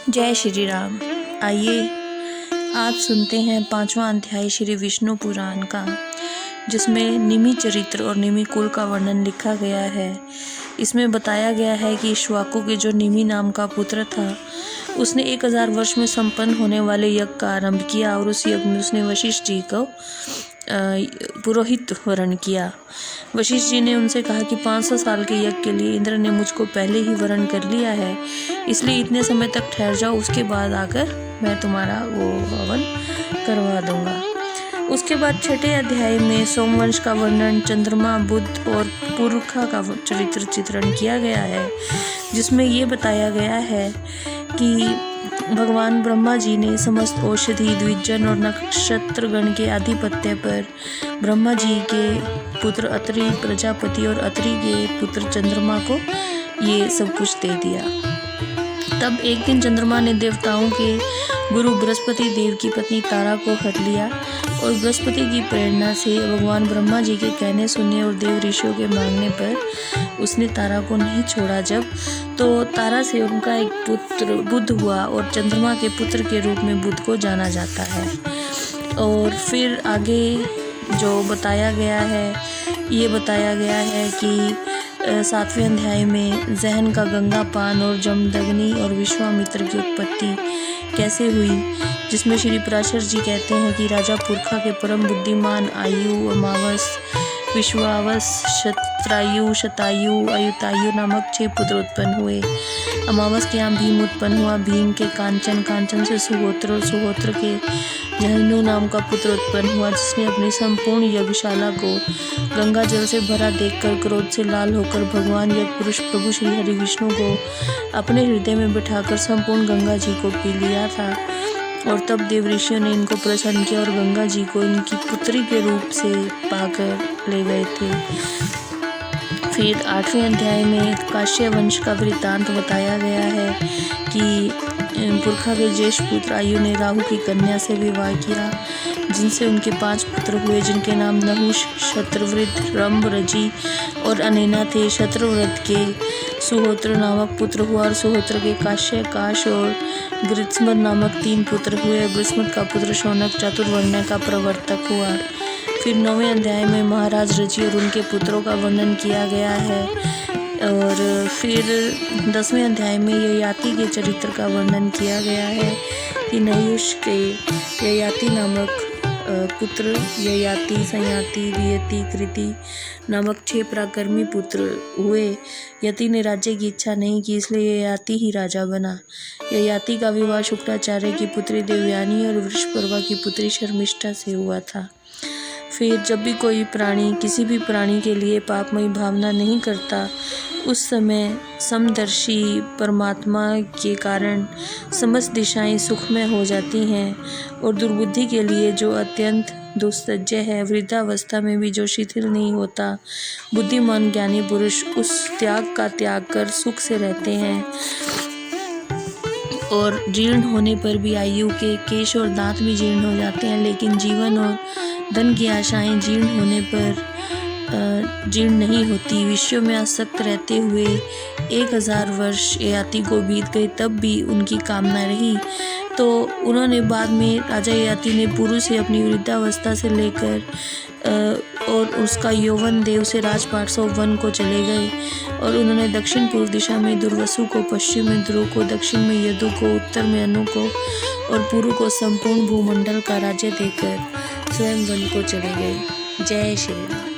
जय श्री राम। आइए आज सुनते हैं 5वां अध्याय श्री विष्णु पुराण का, जिसमें निमि चरित्र और निमि कुल का वर्णन लिखा गया है। इसमें बताया गया है कि इक्ष्वाकु के जो निमि नाम का पुत्र था, उसने 1000 वर्ष में संपन्न होने वाले यज्ञ का आरंभ किया और उस यज्ञ में उसने वशिष्ठ जी को पुरोहित वरण किया। वशिष्ठ जी ने उनसे कहा कि 500 साल के यज्ञ के लिए इंद्र ने मुझको पहले ही वरण कर लिया है, इसलिए इतने समय तक ठहर जाओ, उसके बाद आकर मैं तुम्हारा वो हवन करवा दूंगा। उसके बाद 6ठे अध्याय में सोमवंश का वर्णन, चंद्रमा, बुध और पुरुखा का चरित्र चित्रण किया गया है, जिसमें ये बताया गया है कि भगवान ब्रह्मा जी ने समस्त औषधि, द्विजन और नक्षत्रगण के आधिपत्य पर ब्रह्मा जी के पुत्र अत्रि प्रजापति और अत्रि के पुत्र चंद्रमा को ये सब कुछ दे दिया। तब एक दिन चंद्रमा ने देवताओं के गुरु बृहस्पति देव की पत्नी तारा को हर लिया और बृहस्पति की प्रेरणा से भगवान ब्रह्मा जी के कहने सुनने और देव ऋषियों के मांगने पर उसने तारा को नहीं छोड़ा। जब तो तारा से उनका एक पुत्र बुध हुआ और चंद्रमा के पुत्र के रूप में बुध को जाना जाता है। और फिर आगे जो बताया गया है, ये बताया गया है कि 7वें अध्याय में जहन का गंगा पान और जमदग्नि और विश्वामित्र की उत्पत्ति कैसे हुई, जिसमें श्री पराशर जी कहते हैं कि राजा पुरखा के परम बुद्धिमान आयु, अमावस, विश्वावस, शत्रायु, शतायु, अयुतायु नामक 6 पुत्र उत्पन्न हुए। अमावस के यहाँ भीम उत्पन्न हुआ, भीम के कांचन, कांचन से सुहोत्र और सुहोत्र के जहनु नाम का पुत्र उत्पन्न हुआ, जिसने अपनी संपूर्ण यज्ञशाला को गंगा जल से भरा देखकर क्रोध से लाल होकर भगवान यज्ञ पुरुष प्रभु श्री हरि विष्णु को अपने हृदय में बिठाकर संपूर्ण गंगा जी को पी लिया था। और तब देव ऋषियों ने इनको प्रसन्न किया और गंगा जी को इनकी पुत्री के रूप से पाकर ले गए थे। फिर 8वें अध्याय में काश्य वंश का वृत्तांत बताया गया है कि पुरखा के ज्येष्ठ पुत्र आयु ने राहु की कन्या से विवाह किया, जिनसे उनके 5 पुत्र हुए, जिनके नाम नहुष, शत्रवृत, रंभ, रजी और अनैना थे। शत्रव्रत के सुहोत्र नामक पुत्र हुआ और सुहोत्र के काश्य, काश और गृत्समत नामक 3 पुत्र हुए। गृत्समत का पुत्र शौनक चातुर्वर्ण्य का प्रवर्तक हुआ। फिर 9वें अध्याय में महाराज रजी और उनके पुत्रों का वर्णन किया गया है। और फिर 10वें अध्याय में ययाति के चरित्र का वर्णन किया गया है कि नहुष के ययाति नामक पुत्र, ययाति, संयाति, वियति, कृति नामक 6 पराक्रमी पुत्र हुए। यति ने राज्य की इच्छा नहीं की, इसलिए ययाति ही राजा बना। ययाति का विवाह शुक्राचार्य की पुत्री देवयानी और वृषपर्वा की पुत्री शर्मिष्ठा से हुआ था। फिर जब भी कोई प्राणी किसी भी प्राणी के लिए पापमयी भावना नहीं करता, उस समय समदर्शी परमात्मा के कारण समस्त दिशाएं सुखमय हो जाती हैं और दुर्बुद्धि के लिए जो अत्यंत दुस्सह्य है, वृद्धावस्था में भी जो शिथिल नहीं होता, बुद्धिमान ज्ञानी पुरुष उस त्याग का त्याग कर सुख से रहते हैं। और जीर्ण होने पर भी आयु के केश और दांत भी जीर्ण हो जाते हैं, लेकिन जीवन और धन की आशाएं जीर्ण होने पर जीर्ण नहीं होती। विषयों में आसक्त रहते हुए 1000 वर्ष ययाति को बीत गए, तब भी उनकी कामना रही। तो उन्होंने बाद में राजा ययाति ने पुरु से अपनी वृद्धावस्था से लेकर और उसका यौवन देव से राजपाट सौ वन को चले गए। और उन्होंने दक्षिण पूर्व दिशा में दुर्वसु को, पश्चिम में ध्रुव को, दक्षिण में यदु को, उत्तर में अनु को और पूर्व को संपूर्ण भूमंडल का राज्य देकर स्वयं वन को चले गए। जय श्री राम।